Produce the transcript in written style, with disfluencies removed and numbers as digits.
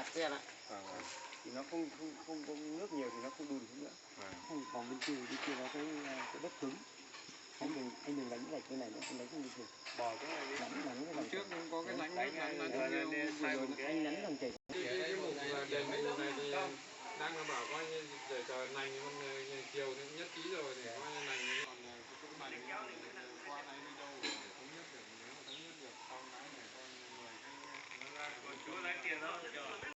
bạt xe lại. Thì nó không có nước nhiều thì nó không đùn xuống nữa. Không còn bên kia nó cái đất cứng. Anh đừng đánh gạch cái này nữa, anh đánh không được. Bỏ cái này đi. Đánh cái trước có cái đánh anh đánh làm chảy. Cái mục đền này thì đang là bảo coi như để chờ lành con chiều thì nhất trí rồi thì coi như lành còn cái chỗ lành qua đây đi đâu để thống nhất được, nếu mà thống nhất được sau cái này coi người cái còn chúa lấy tiền đâu.